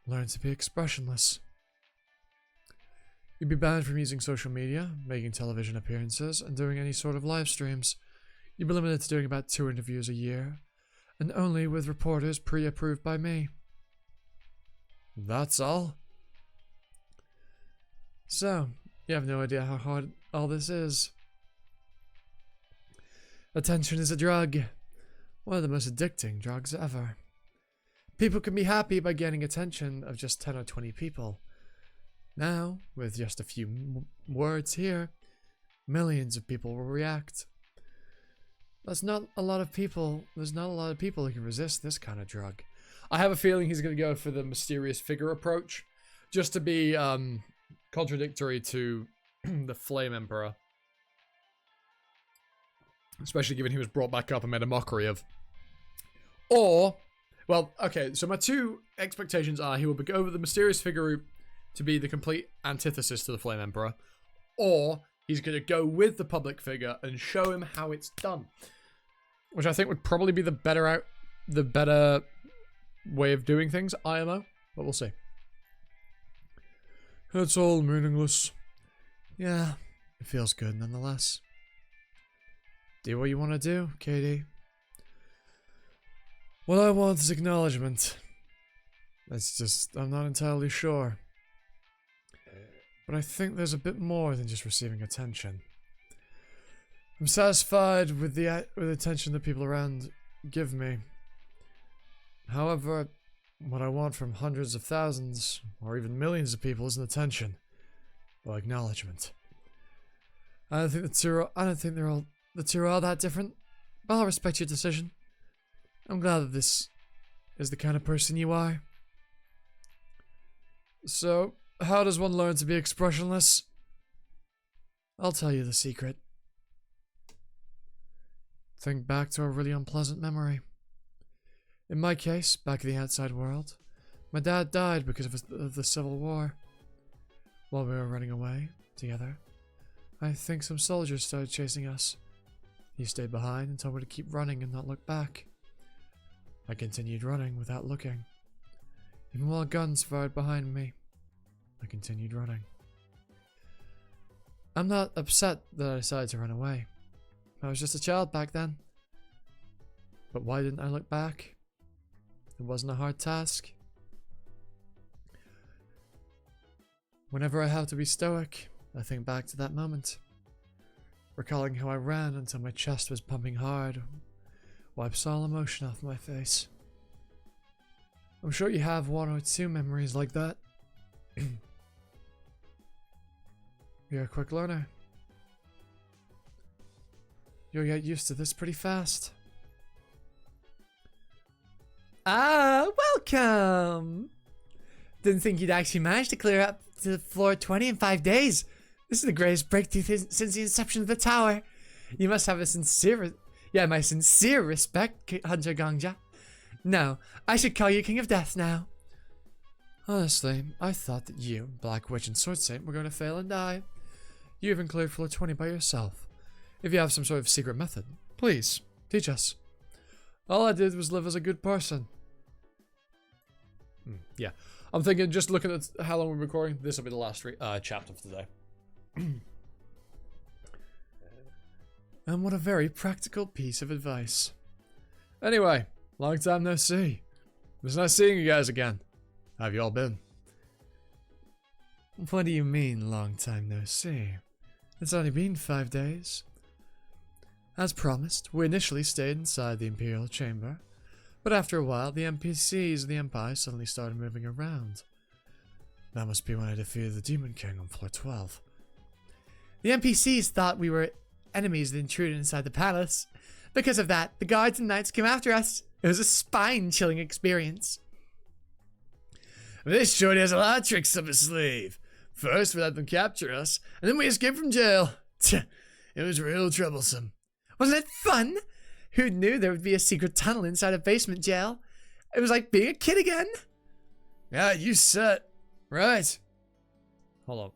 Learn to be expressionless. You'd be banned from using social media, making television appearances, and doing any sort of live streams. You'd be limited to doing about 2 interviews a year, and only with reporters pre-approved by me. That's all. So, you have no idea how hard all this is. Attention is a drug. One of the most addicting drugs ever. People can be happy by getting attention of just 10 or 20 people. Now, with just a few words here, millions of people will react. There's not a lot of people who can resist this kind of drug. I have a feeling he's going to go for the mysterious figure approach, just to be contradictory to the Flame Emperor. Especially given he was brought back up and made a mockery of. Or, well, okay, so my 2 expectations are he will go over the mysterious figure route to be the complete antithesis to the Flame Emperor, or he's going to go with the public figure and show him how it's done, which I think would probably be the better way of doing things, IMO, but we'll see. It's all meaningless. Yeah, it feels good nonetheless. Do what you want to do, Katie. What I want is acknowledgement. It's just, I'm not entirely sure. But I think there's a bit more than just receiving attention. I'm satisfied with the attention that people around give me. However, what I want from hundreds of thousands, or even millions of people isn't attention, but acknowledgement. I don't think the two are all that different, but I'll respect your decision. I'm glad that this is the kind of person you are. So, how does one learn to be expressionless? I'll tell you the secret. Think back to a really unpleasant memory. In my case, back in the outside world, my dad died because of the Civil War. While we were running away together, I think some soldiers started chasing us. He stayed behind and told me to keep running and not look back. I continued running without looking. Even while guns fired behind me, I continued running. I'm not upset that I decided to run away. I was just a child back then. But why didn't I look back? It wasn't a hard task. Whenever I have to be stoic, I think back to that moment. Recalling how I ran until my chest was pumping hard, wipes all emotion off my face. I'm sure you have 1 or 2 memories like that. You're a quick learner. You'll get used to this pretty fast. Ah, welcome! Didn't think you'd actually manage to clear up to floor 20 in 5 days. This is the greatest breakthrough since the inception of the tower. You must have my sincere respect, Hunter Gongja. No, I should call you King of Death now. Honestly, I thought that you, Black Witch, and Sword Saint were going to fail and die. You even cleared floor 20 by yourself. If you have some sort of secret method, please, teach us. All I did was live as a good person. Yeah. I'm thinking, just looking at how long we're recording, this will be the last chapter for today. And what a very practical piece of advice. Anyway, long time no see. It was nice seeing you guys again. How have you all been? What do you mean, long time no see? It's only been 5 days. As promised, we initially stayed inside the Imperial Chamber, but after a while, the NPCs of the Empire suddenly started moving around. That must be when I defeated the Demon King on floor 12. The NPCs thought we were enemies that intruded inside the palace. Because of that, the guards and knights came after us. It was a spine-chilling experience. This shorty has a lot of tricks up his sleeve. First, we let them capture us, and then we escaped from jail. It was real troublesome. Wasn't it fun? Who knew there would be a secret tunnel inside a basement jail? It was like being a kid again. Yeah, you said... Right. Hold on.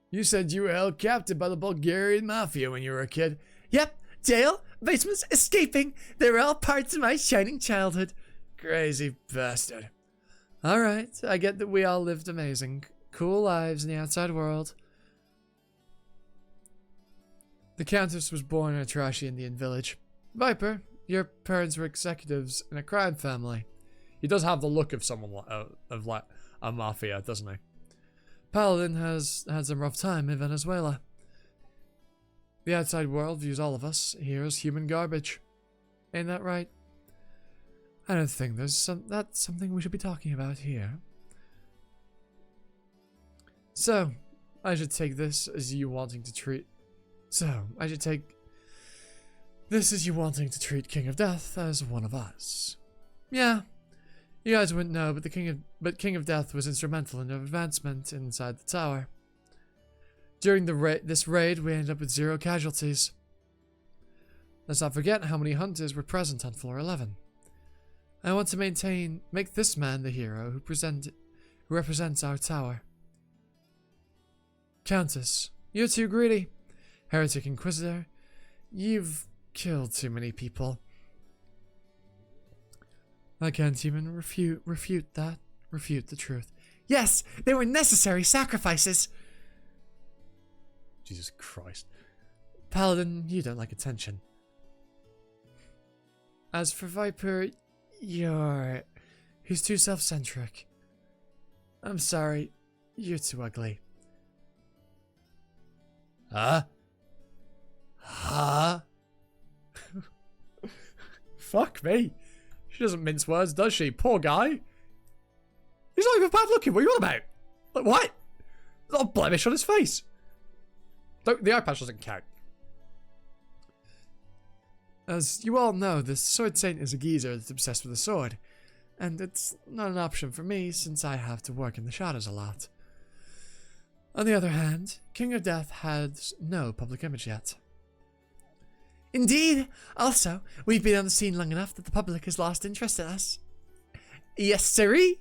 You said you were held captive by the Bulgarian Mafia when you were a kid. Yep, jail, basements, escaping. They were all parts of my shining childhood. Crazy bastard. Alright, I get that we all lived amazing, cool lives in the outside world. The Countess was born in a trashy Indian village. Viper, your parents were executives in a crime family. He does have the look of someone like a mafia, doesn't he? Paladin has had some rough time in Venezuela. The outside world views all of us here as human garbage. Ain't that right? I don't think that's something we should be talking about here. So, I should take this as you wanting to treat... King of Death as one of us. Yeah. You guys wouldn't know, but King of Death was instrumental in our advancement inside the tower. During this raid, we ended up with 0 casualties. Let's not forget how many hunters were present on floor 11. I want to make this man the hero who represents our tower. Countess, you're too greedy. Heretic Inquisitor, you've killed too many people. I can't even refute the truth. Yes, they were necessary sacrifices. Jesus Christ. Paladin, you don't like attention. As for Viper, he's too self-centric. I'm sorry, you're too ugly. Huh? Fuck me. She doesn't mince words, does she? Poor guy. He's not even bad looking. What are you on about? Like, what? There's not a blemish on his face. The eye patch doesn't count. As you all know, the Sword Saint is a geezer that's obsessed with the sword. And it's not an option for me since I have to work in the shadows a lot. On the other hand, King of Death has no public image yet. Indeed! Also, we've been on the scene long enough that the public has lost interest in us. Yes, sirree!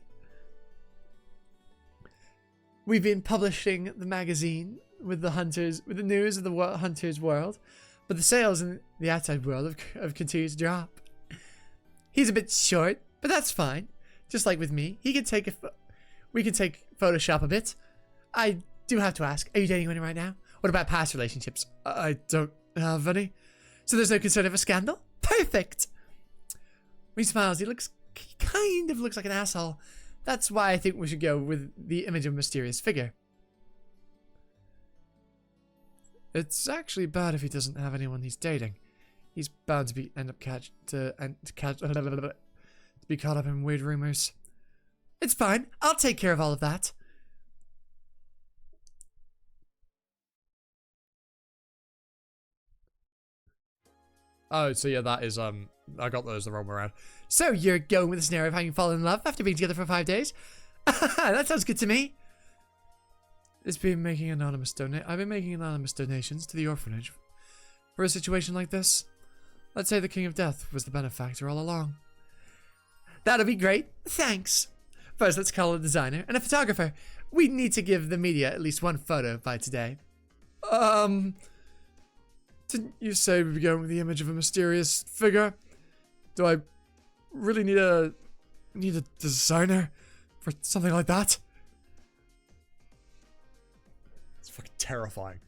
We've been publishing the magazine with the news of the Hunter's world, but the sales in the outside world have continued to drop. He's a bit short, but that's fine. Just like with me, we can take Photoshop a bit. I do have to ask, are you dating anyone right now? What about past relationships? I don't have any. So there's no concern of a scandal? Perfect! When he smiles, he kind of looks like an asshole. That's why I think we should go with the image of a mysterious figure. It's actually bad if he doesn't have anyone he's dating. He's bound to be be caught up in weird rumors. It's fine. I'll take care of all of that. Oh, so yeah, that is, I got those the wrong way around. So you're going with the scenario of having fallen in love after being together for 5 days? That sounds good to me. I've been making anonymous donations to the orphanage for a situation like this. Let's say the King of Death was the benefactor all along. That'll be great. Thanks. First, let's call a designer and a photographer. We need to give the media at least one photo by today. Didn't you say we'd be going with the image of a mysterious figure? Do I really need a designer for something like that? It's fucking terrifying.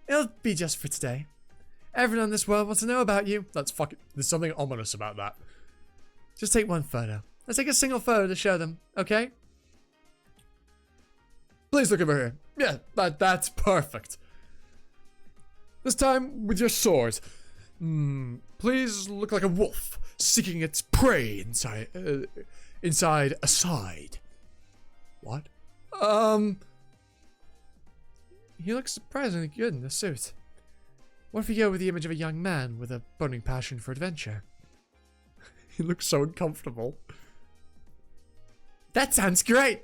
It'll be just for today. Everyone in this world wants to know about you. There's something ominous about that. Just take one photo. Let's take a single photo to show them, okay? Please look over here. Yeah, that's perfect. This time with your sword. Please look like a wolf seeking its prey inside a side. What? He looks surprisingly good in the suit. What if we go with the image of a young man with a burning passion for adventure? He looks so uncomfortable. That sounds great!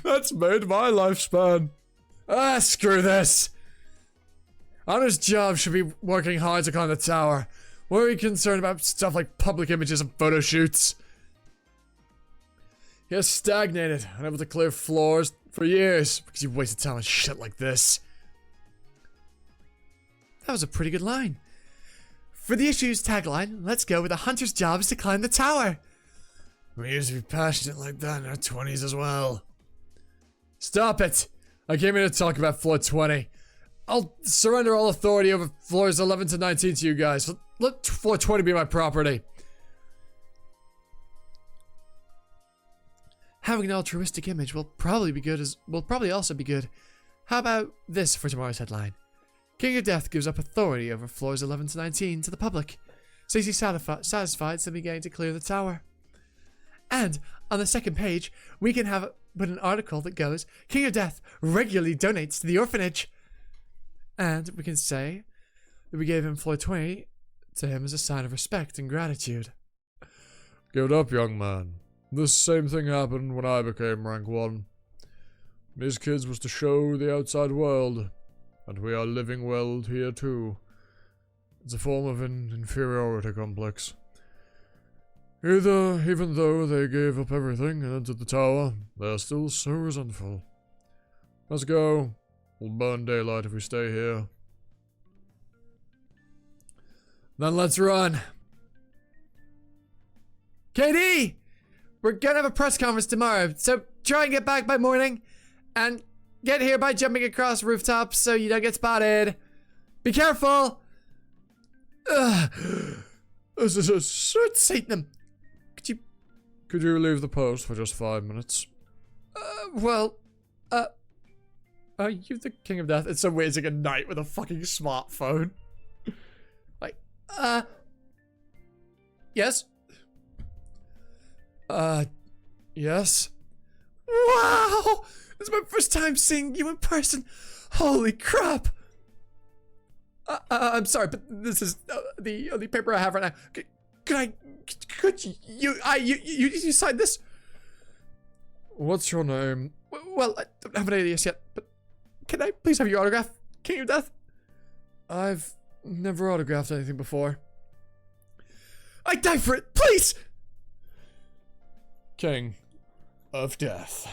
That's made my lifespan. Screw this. Honor's job should be working hard to climb the tower. Why are we concerned about stuff like public images and photo shoots? He has stagnated, unable to clear floors for years because he wasted time on shit like this. That was a pretty good line. For the issue's tagline, let's go with a hunter's job is to climb the tower. We used to be passionate like that in our 20s as well. Stop it! I came here to talk about floor 20. I'll surrender all authority over floors 11 to 19 to you guys. Let floor 20 be my property. Having an altruistic image will probably also be good. How about this for tomorrow's headline? King of Death gives up authority over floors 11 to 19 to the public. Says he's satisfied simply getting to clear the tower. And on the second page, we can put an article that goes, King of Death regularly donates to the orphanage. And we can say that we gave him floor 20 to him as a sign of respect and gratitude. Give it up, young man. This same thing happened when I became rank 1. These kids was to show the outside world, and we are living well here too. It's a form of an inferiority complex. Even though they gave up everything and entered the tower, they are still so resentful. Let's go. We'll burn daylight if we stay here. Then let's run. KD! We're gonna have a press conference tomorrow, so try and get back by morning. And get here by jumping across rooftops so you don't get spotted. Be careful! Sir Satan! Could you leave the post for just 5 minutes? Are you the King of Death? It's so weird, it's like a knight with a fucking smartphone. Like, yes? Yes? Wow! This is my first time seeing you in person. Holy crap! I'm sorry, but this is the only paper I have right now. Could you sign this? What's your name? Well, I don't have an alias yet, but can I please have your autograph, King of Death? I've never autographed anything before. I'd die for it, please! King of Death.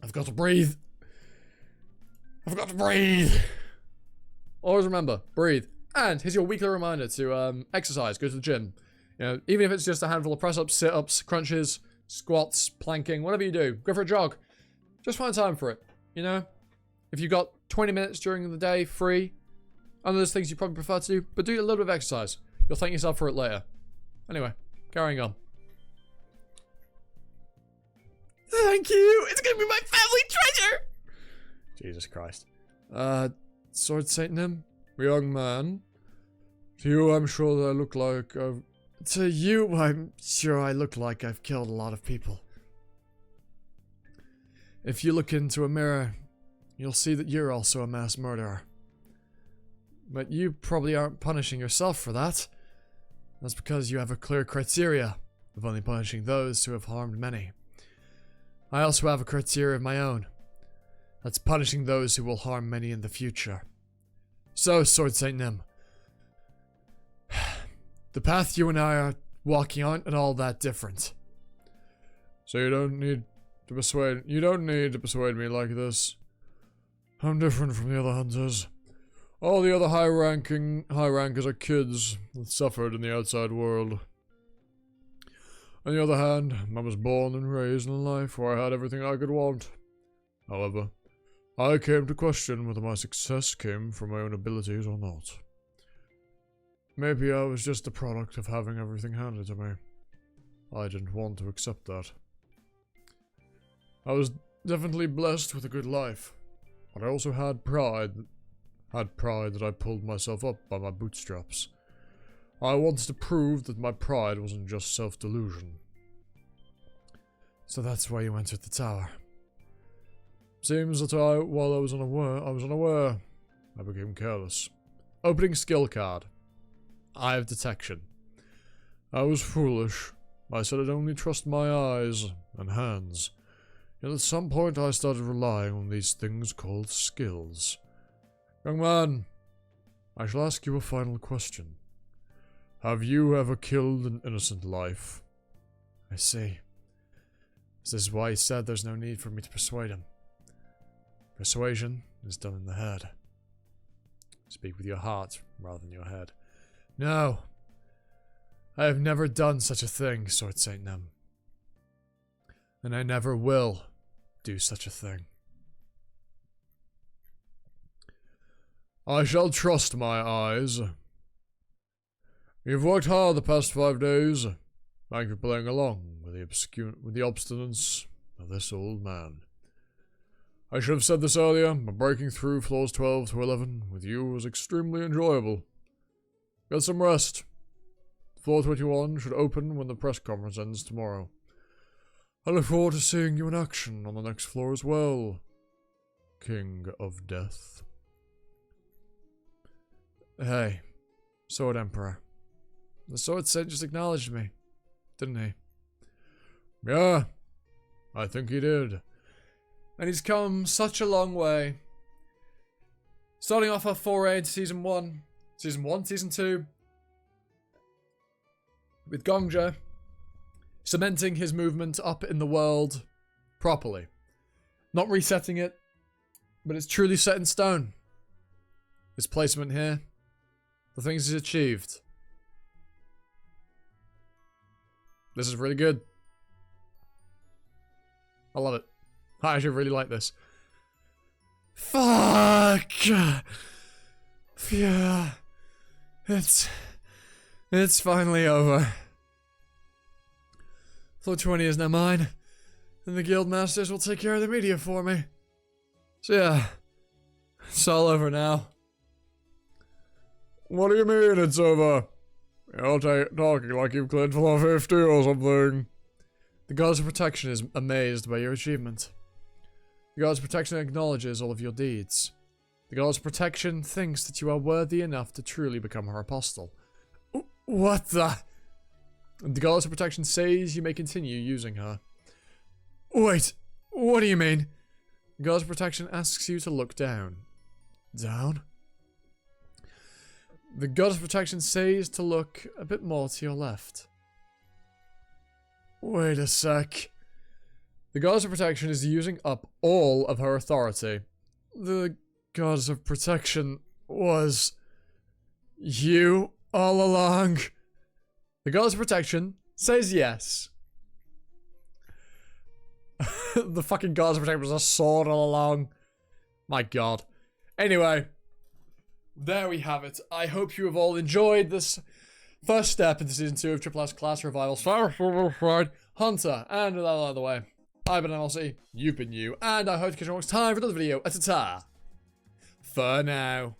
I've got to breathe. I've got to breathe. Always remember, breathe. And here's your weekly reminder to exercise, go to the gym. You know, even if it's just a handful of press-ups, sit-ups, crunches, squats, planking, whatever you do, go for a jog. Just find time for it, you know? If you've got 20 minutes during the day free, I know there's things you probably prefer to do, but do a little bit of exercise. You'll thank yourself for it later. Anyway, carrying on. Thank you! It's gonna be my family treasure! Jesus Christ. Sword Satanim, young man. To you, I'm sure that I look like a To you, I'm sure I look like I've killed a lot of people. If you look into a mirror, you'll see that you're also a mass murderer. But you probably aren't punishing yourself for that. That's because you have a clear criteria of only punishing those who have harmed many. I also have a criteria of my own. That's punishing those who will harm many in the future. So, Sword Saint Nim, the path you and I are walking aren't at all that different. So you don't need to persuade me like this. I'm different from the other hunters. All the other high rankers are kids that suffered in the outside world. On the other hand, I was born and raised in a life where I had everything I could want. However, I came to question whether my success came from my own abilities or not. Maybe I was just a product of having everything handed to me. I didn't want to accept that. I was definitely blessed with a good life, but I also had pride that I pulled myself up by my bootstraps. I wanted to prove that my pride wasn't just self-delusion. So that's why you entered the tower. Seems that while I was unaware, I became careless. Opening skill card. Eye of Detection. I was foolish. I said I'd only trust my eyes and hands. Yet at some point I started relying on these things called skills. Young man, I shall ask you a final question. Have you ever killed an innocent life? I see. This is why he said there's no need for me to persuade him. Persuasion is done in the head. Speak with your heart rather than your head. No. I have never done such a thing, Sword Saint Nim. And I never will do such a thing. I shall trust my eyes. You've worked hard the past 5 days. Thank you for playing along with the obstinance of this old man. I should have said this earlier, but breaking through floors 12 to 11 with you was extremely enjoyable. Get some rest. Floor 21 should open when the press conference ends tomorrow. I look forward to seeing you in action on the next floor as well, King of Death. Hey, Sword Emperor. The Sword Saint just acknowledged me, didn't he? Yeah, I think he did. And he's come such a long way. Starting off our foray into Season 1, Season 2, with Gongja, cementing his movement up in the world properly. Not resetting it, but it's truly set in stone. His placement here, the things he's achieved. This is really good. I love it. I actually really like this. Fuck! Yeah. It's finally over. Floor 20 is now mine, and the guild masters will take care of the media for me. So yeah, it's all over now. What do you mean it's over? You're talking like you've cleared floor 50 or something. The Goddess of Protection is amazed by your achievement. The Goddess of Protection acknowledges all of your deeds. The Goddess of Protection thinks that you are worthy enough to truly become her apostle. What the? The Goddess of Protection says you may continue using her. Wait, what do you mean? The Goddess of Protection asks you to look down. Down? The Goddess of Protection says to look a bit more to your left. Wait a sec. The Goddess of Protection is using up all of her authority. The Goddess of Protection was you all along. The Goddess of Protection says yes. The fucking Goddess of Protection was a sword all along. My god. Anyway, there we have it. I hope you have all enjoyed this first step into Season 2 of Triple S Class Revival Hunter. And with that out of the way, I've been MLC, you've been you, and I hope to catch you next time for another video. Ta-ta. For now.